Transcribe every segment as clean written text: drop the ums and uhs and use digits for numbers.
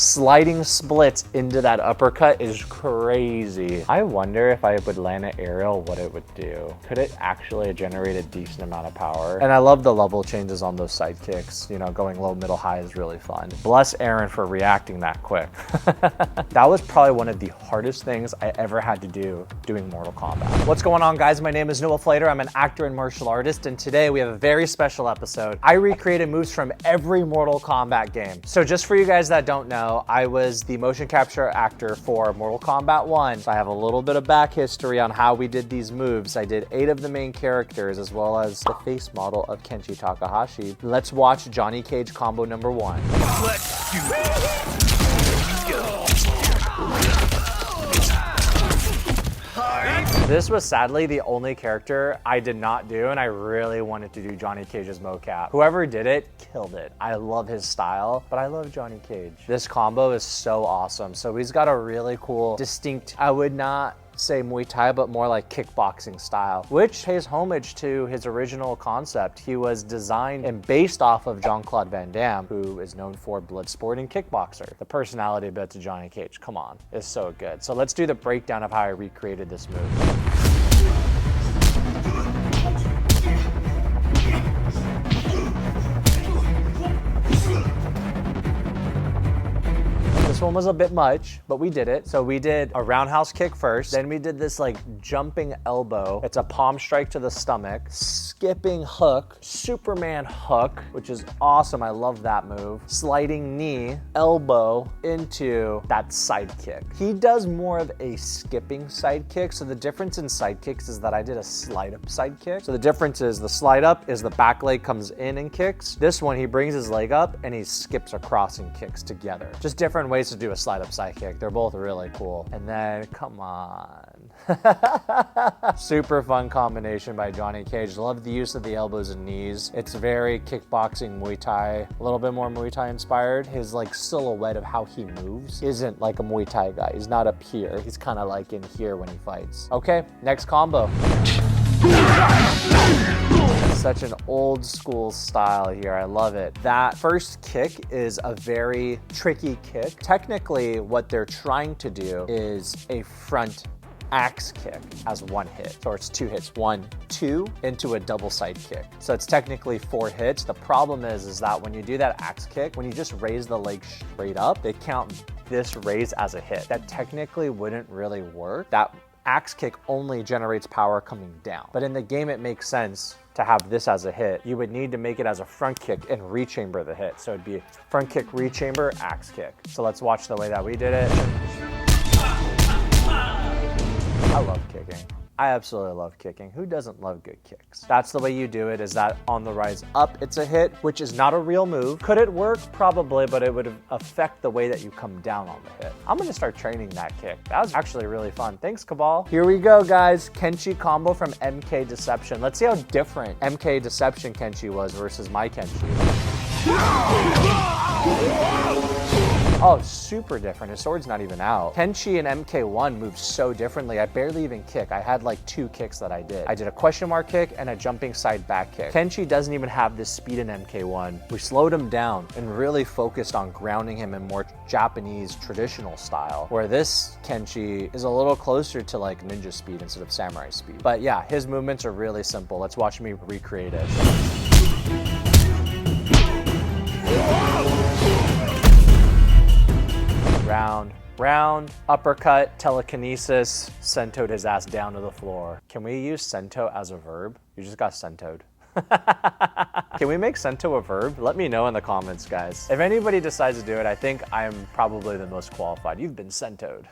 sliding splits into that uppercut is crazy. I wonder if I would land an aerial, what it would do. Could it actually generate a decent amount of power? And I love the level changes on those side kicks. You know, going low, middle, high is really fun. Bless Aaron for reacting that quick. That was probably one of the hardest things I ever had to do doing Mortal Kombat. What's going on, guys? My name is Noah Flater. I'm an actor and martial artist, and today we have a very special episode. I recreated moves from every Mortal Kombat game. So just for you guys that don't know, I was the motion capture actor for Mortal Kombat 1. So I have a little bit of back history on how we did these moves. I did 8 of the main characters as well as the face model of Kenshi Takahashi. Let's watch Johnny Cage combo number 1. Let's do it. This was sadly the only character I did not do, and I really wanted to do Johnny Cage's MoCap. Whoever did it, killed it. I love his style, but I love Johnny Cage. This combo is so awesome. So he's got a really cool, distinct, I would not say Muay Thai, but more like kickboxing style, which pays homage to his original concept. He was designed and based off of Jean-Claude Van Damme, who is known for bloodsport and kickboxer. The personality bit to Johnny Cage, come on, is so good. So let's do the breakdown of how I recreated this move. This one was a bit much, but we did it. So we did a roundhouse kick first, then we did this like jumping elbow. It's a palm strike to the stomach, skipping hook, Superman hook, which is awesome. I love that move. Sliding knee, elbow into that side kick. He does more of a skipping side kick. So the difference in side kicks is that I did a slide up side kick. So the difference is the slide up is the back leg comes in and kicks. This one, he brings his leg up and he skips across and kicks together. Just different ways to do a slide up side kick. They're both really cool. And then, come on. Super fun combination by Johnny Cage. Love the use of the elbows and knees. It's very kickboxing Muay Thai, a little bit more Muay Thai inspired. His like silhouette of how he moves isn't like a Muay Thai guy. He's not up here. He's kind of like in here when he fights. Okay, next combo. Such an old school style here. I love it. That first kick is a very tricky kick. Technically, what they're trying to do is a front axe kick as one hit. So it's 2 hits, 1, 2 into a double side kick. So it's technically 4 hits. The problem is that when you do that axe kick, when you just raise the leg straight up, they count this raise as a hit. That technically wouldn't really work. That axe kick only generates power coming down. But in the game, it makes sense to have this as a hit. You would need to make it as a front kick and rechamber the hit. So it'd be front kick, rechamber, axe kick. So let's watch the way that we did it. I love kicking. I absolutely love kicking. Who doesn't love good kicks? That's the way you do it, is that on the rise up, it's a hit, which is not a real move. Could it work? Probably, but it would affect the way that you come down on the hit. I'm gonna start training that kick. That was actually really fun. Thanks, Cabal. Here we go, guys. Kenshi combo from MK Deception. Let's see how different MK Deception Kenshi was versus my Kenshi. Oh, super different. His sword's not even out. Kenshi and MK1 moved so differently. I barely even kick. I had like 2 kicks that I did. I did a question mark kick and a jumping side back kick. Kenshi doesn't even have this speed in MK1. We slowed him down and really focused on grounding him in more Japanese traditional style, where this Kenshi is a little closer to like ninja speed instead of samurai speed. But yeah, his movements are really simple. Let's watch me recreate it. Round, uppercut, telekinesis, sentoed his ass down to the floor. Can we use sento as a verb? You just got sentoed. Can we make sento a verb? Let me know in the comments, guys. If anybody decides to do it, I think I'm probably the most qualified. You've been sentoed.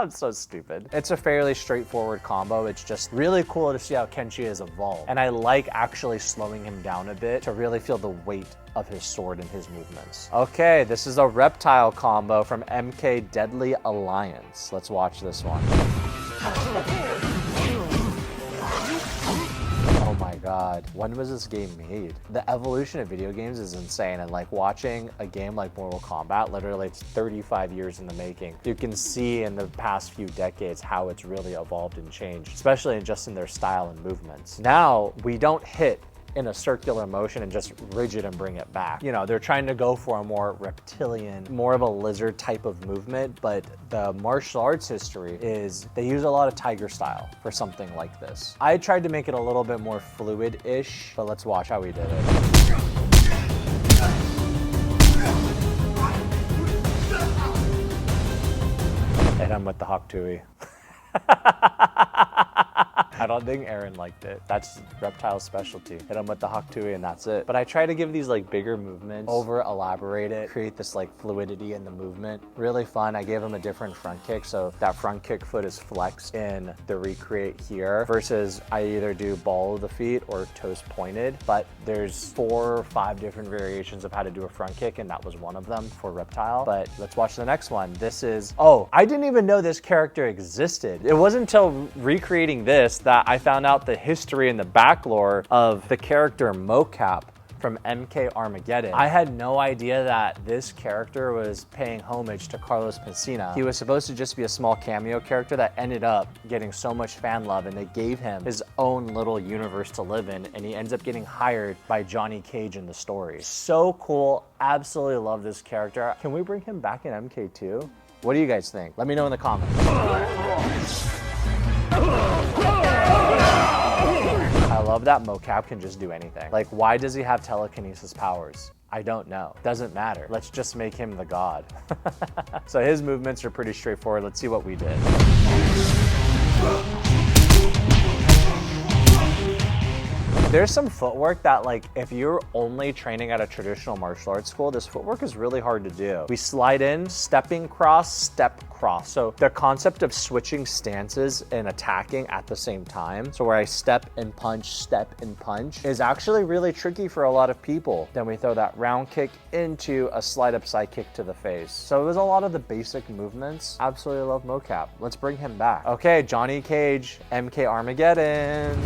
I'm so stupid. It's a fairly straightforward combo. It's just really cool to see how Kenshi has evolved. And I like actually slowing him down a bit to really feel the weight of his sword and his movements. Okay, this is a Reptile combo from MK Deadly Alliance. Let's watch this one. Oh my God, when was this game made? The evolution of video games is insane, and like watching a game like Mortal Kombat, literally it's 35 years in the making. You can see in the past few decades how it's really evolved and changed, especially just in their style and movements. Now, we don't hit in a circular motion and just rigid and bring it back. You know, they're trying to go for a more reptilian, more of a lizard type of movement, but the martial arts history is they use a lot of tiger style for something like this. I tried to make it a little bit more fluid-ish, but let's watch how we did it. Hit him with the Hawk Tui. I don't think Aaron liked it. That's Reptile's specialty. Hit him with the Hawk Tui and that's it. But I try to give these like bigger movements, over elaborate it, create this like fluidity in the movement. Really fun. I gave him a different front kick. So that front kick foot is flexed in the recreate here versus I either do ball of the feet or toes pointed. But there's 4 or 5 different variations of how to do a front kick and that was one of them for Reptile. But let's watch the next one. This is, oh, I didn't even know this character existed. It wasn't until recreating this that I found out the history and the back lore of the character MoCap from MK Armageddon. I had no idea that this character was paying homage to Carlos Messina. He was supposed to just be a small cameo character that ended up getting so much fan love and they gave him his own little universe to live in and he ends up getting hired by Johnny Cage in the story. So cool, absolutely love this character. Can we bring him back in MK2? What do you guys think? Let me know in the comments. I love that Mokap can just do anything. Like, why does he have telekinesis powers? I don't know. Doesn't matter. Let's just make him the god. So his movements are pretty straightforward. Let's see what we did. There's some footwork that like, if you're only training at a traditional martial arts school, this footwork is really hard to do. We slide in, stepping cross, step cross. So the concept of switching stances and attacking at the same time, so where I step and punch, is actually really tricky for a lot of people. Then we throw that round kick into a slide up side kick to the face. So it was a lot of the basic movements. Absolutely love MoCap. Let's bring him back. Okay, Johnny Cage, MK Armageddon.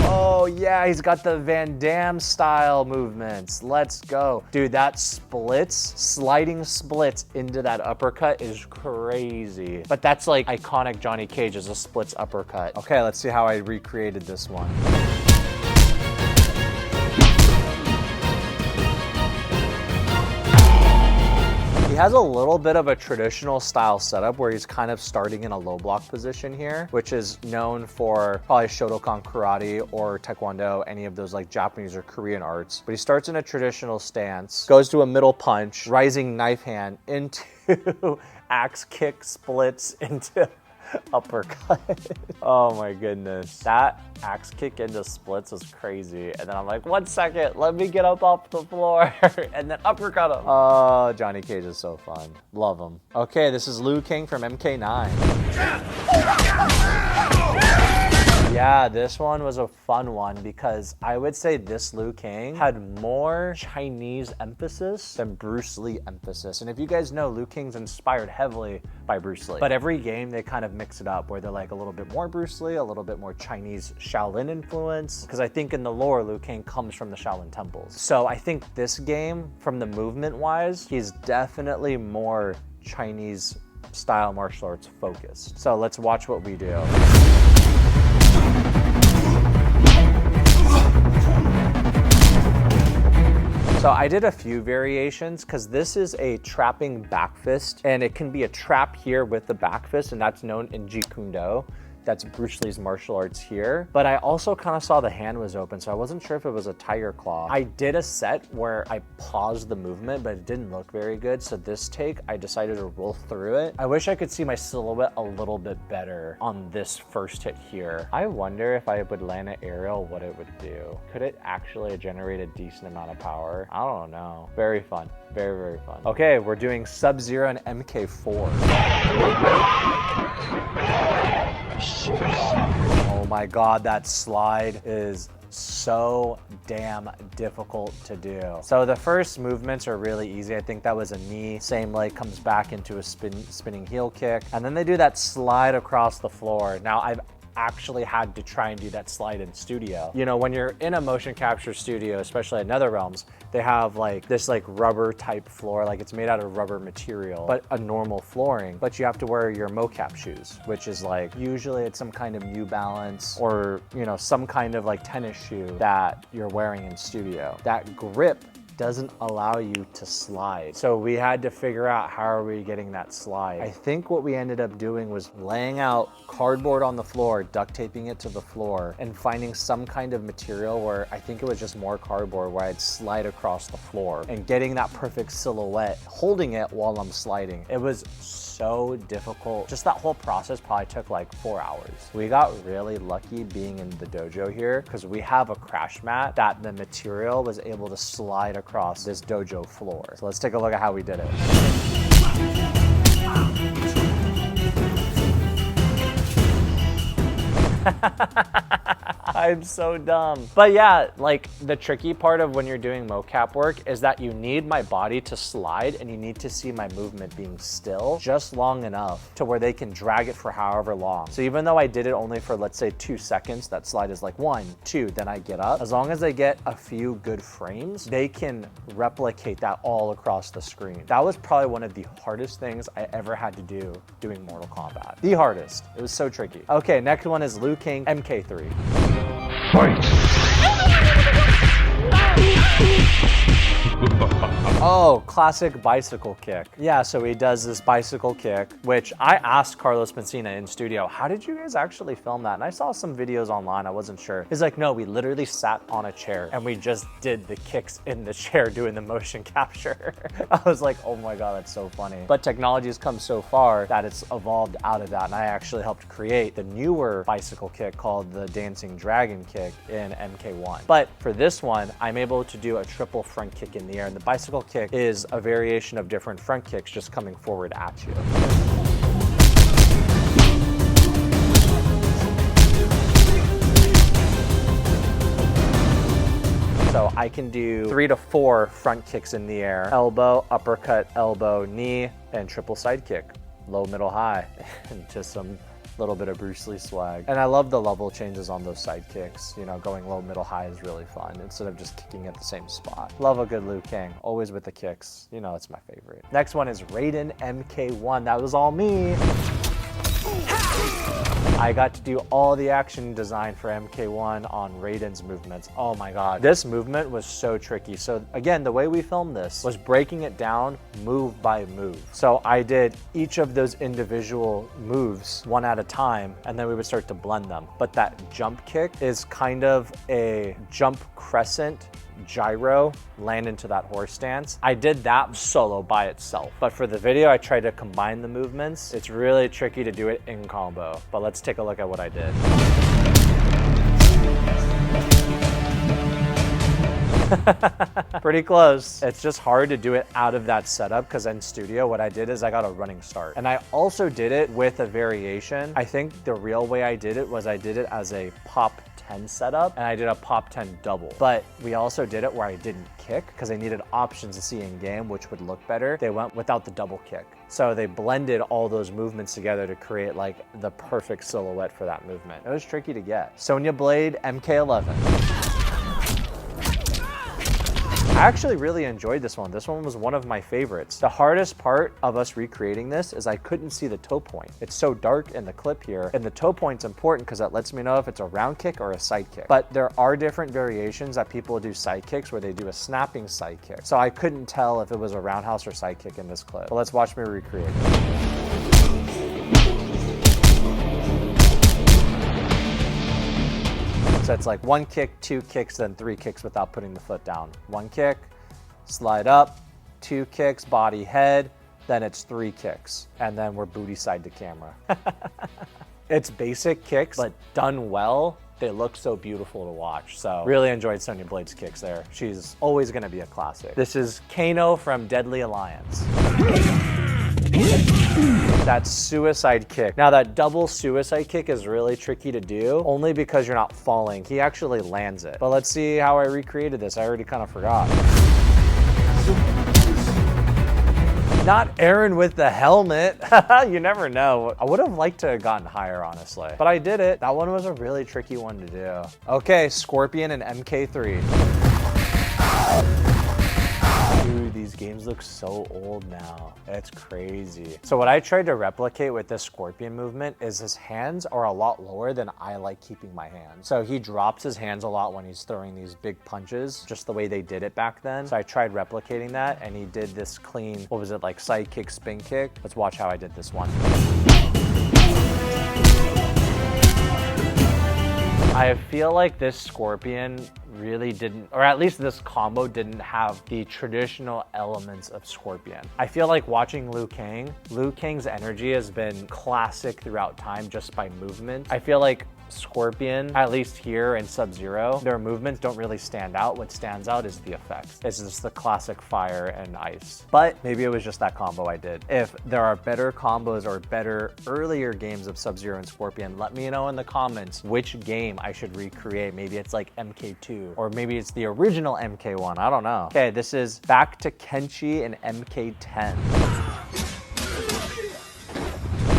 Oh yeah, he's got the Van Damme style movements. Let's go. Dude, that sliding splits into that uppercut is crazy. But that's like iconic Johnny Cage as a splits uppercut. Okay, let's see how I recreated this one. He has a little bit of a traditional style setup where he's kind of starting in a low block position here, which is known for probably Shotokan karate or Taekwondo, any of those like Japanese or Korean arts. But he starts in a traditional stance, goes to a middle punch, rising knife hand into axe kick, splits into uppercut. Oh my goodness. That axe kick into splits was crazy. And then I'm like, 1 second, let me get up off the floor. And then uppercut him. Oh, Johnny Cage is so fun. Love him. Okay, this is Liu Kang from MK9. Yeah, this one was a fun one because I would say this Liu Kang had more Chinese emphasis than Bruce Lee emphasis. And if you guys know, Liu Kang's inspired heavily by Bruce Lee. But every game, they kind of mix it up where they're like a little bit more Bruce Lee, a little bit more Chinese Shaolin influence. Because I think in the lore, Liu Kang comes from the Shaolin temples. So I think this game, from the movement-wise, he's definitely more Chinese style martial arts focused. So let's watch what we do. So I did a few variations because this is a trapping back fist and it can be a trap here with the back fist and that's known in Jeet Kune Do. That's Bruce Lee's martial arts here. But I also kind of saw the hand was open, so I wasn't sure if it was a tiger claw. I did a set where I paused the movement, but it didn't look very good. So this take, I decided to roll through it. I wish I could see my silhouette a little bit better on this first hit here. I wonder if I would land an aerial, what it would do. Could it actually generate a decent amount of power? I don't know. Very fun. Very, very fun. Okay, we're doing Sub-Zero and MK4. Oh my God, that slide is so damn difficult to do. So the first movements are really easy. I think that was a knee, same leg comes back into a spinning heel kick. And then they do that slide across the floor. Now actually had to try and do that slide in studio. You know, when you're in a motion capture studio, especially at NetherRealms, they have like this like rubber type floor, like it's made out of rubber material, but a normal flooring, but you have to wear your MoCap shoes, which is like, usually it's some kind of New Balance or, you know, some kind of like tennis shoe that you're wearing in studio. That grip doesn't allow you to slide. So we had to figure out how are we getting that slide. I think what we ended up doing was laying out cardboard on the floor, duct taping it to the floor, and finding some kind of material where I think it was just more cardboard where I'd slide across the floor and getting that perfect silhouette, holding it while I'm sliding. It was so difficult. Just that whole process probably took like 4 hours. We got really lucky being in the dojo here because we have a crash mat that the material was able to slide across this dojo floor. So let's take a look at how we did it. I'm so dumb. But yeah, like the tricky part of when you're doing mocap work is that you need my body to slide and you need to see my movement being still just long enough to where they can drag it for however long. So even though I did it only for, let's say, 2 seconds, that slide is like 1, 2, then I get up. As long as they get a few good frames, they can replicate that all across the screen. That was probably one of the hardest things I ever had to do doing Mortal Kombat. The hardest. It was so tricky. Okay, next one is Liu Kang MK3. Fight! Oh, classic bicycle kick. Yeah, so he does this bicycle kick, which I asked Carlos Messina in studio, how did you guys actually film that? And I saw some videos online, I wasn't sure. He's like, no, we literally sat on a chair and we just did the kicks in the chair doing the motion capture. I was like, oh my God, that's so funny. But technology has come so far that it's evolved out of that. And I actually helped create the newer bicycle kick called the Dancing Dragon kick in MK1. But for this one, I'm able to do a triple front kick in the air. And the bicycle kick is a variation of different front kicks just coming forward at you. So I can do 3 to 4 front kicks in the air, elbow, uppercut, elbow, knee, and triple side kick, low, middle, high, and just some little bit of Bruce Lee swag. And I love the level changes on those side kicks. You know, going low, middle, high is really fun instead of just kicking at the same spot. Love a good Liu Kang, always with the kicks. You know, it's my favorite. Next one is Raiden MK1. That was all me. I got to do all the action design for MK1 on Raiden's movements. Oh my God. This movement was so tricky. So again, the way we filmed this was breaking it down move by move. So I did each of those individual moves one at a time, and then we would start to blend them. But that jump kick is kind of a jump crescent gyro, land into that horse stance. I did that solo by itself, but for the video I tried to combine the movements. It's really tricky to do it in combo, but let's take a look at what I did. Pretty close. It's just hard to do it out of that setup because in studio what I did is I got a running start, and I also did it with a variation. I think the real way I did it was I did it as a pop 10 setup, and I did a pop 10 double. But we also did it where I didn't kick because I needed options to see in game which would look better. They went without the double kick. So they blended all those movements together to create like the perfect silhouette for that movement. It was tricky to get. Sonia Blade MK11. I actually really enjoyed this one. This one was one of my favorites. The hardest part of us recreating this is I couldn't see the toe point. It's so dark in the clip here, and the toe point's important because that lets me know if it's a round kick or a side kick. But there are different variations that people do side kicks where they do a snapping side kick. So I couldn't tell if it was a roundhouse or side kick in this clip. But let's watch me recreate it. So it's like 1 kick, 2 kicks, then 3 kicks without putting the foot down. 1 kick, slide up, 2 kicks, body, head, then it's 3 kicks. And then we're booty side to camera. It's basic kicks, but done well, they look so beautiful to watch. So really enjoyed Sonya Blade's kicks there. She's always gonna be a classic. This is Kano from Deadly Alliance. That suicide kick. Now that double suicide kick is really tricky to do only because you're not falling. He actually lands it. But let's see how I recreated this. I already kind of forgot. Not Aaron with the helmet. You never know. I would have liked to have gotten higher, honestly. But I did it. That one was a really tricky one to do. Okay, Scorpion and MK3. Dude, these games look so old now. It's crazy. So what I tried to replicate with this Scorpion movement is his hands are a lot lower than I like keeping my hands. So he drops his hands a lot when he's throwing these big punches, just the way they did it back then. So I tried replicating that, and he did this clean, what was it, like side kick, spin kick? Let's watch how I did this one. I feel like this Scorpion really didn't, or at least this combo didn't have the traditional elements of Scorpion. I feel like watching Liu Kang's energy has been classic throughout time just by movement. I feel like Scorpion, at least here in Sub-Zero, their movements don't really stand out. What stands out is the effects. It's just the classic fire and ice. But maybe it was just that combo I did. If there are better combos or better earlier games of Sub-Zero and Scorpion, let me know in the comments which game I should recreate. Maybe it's like MK2, or maybe it's the original MK1. I don't know. Okay, this is back to Kenshi and MK10.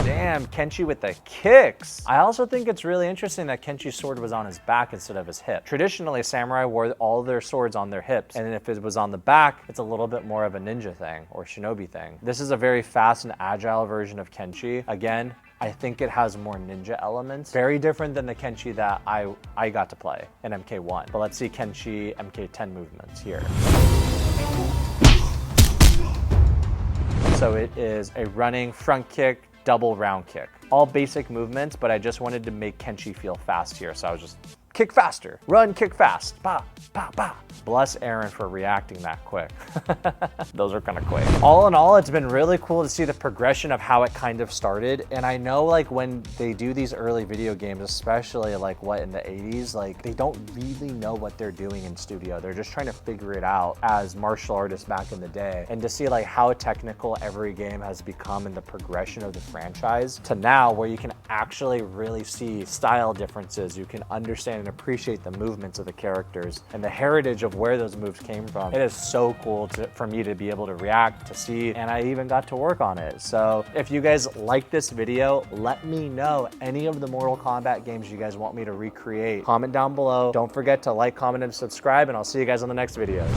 Damn, Kenshi with the kicks. I also think it's really interesting that Kenshi's sword was on his back instead of his hip. Traditionally, samurai wore all their swords on their hips, and if it was on the back, it's a little bit more of a ninja thing or shinobi thing. This is a very fast and agile version of Kenshi. Again, I think it has more ninja elements. Very different than the Kenshi that I got to play in MK1. But let's see Kenshi MK10 movements here. So it is a running front kick, double round kick. All basic movements, but I just wanted to make Kenshi feel fast here. So I was just kick faster, run, kick fast, ba, ba, ba. Bless Aaron for reacting that quick. Those are kind of quick. All in all, it's been really cool to see the progression of how it kind of started. And I know like when they do these early video games, especially like what in the 80s, like they don't really know what they're doing in studio. They're just trying to figure it out as martial artists back in the day. And to see like how technical every game has become in the progression of the franchise to now where you can actually really see style differences. You can understand and appreciate the movements of the characters and the heritage of where those moves came from. It is so cool for me to be able to react, to see, and I even got to work on it. So if you guys like this video, let me know any of the Mortal Kombat games you guys want me to recreate. Comment down below. Don't forget to like, comment, and subscribe, and I'll see you guys on the next video.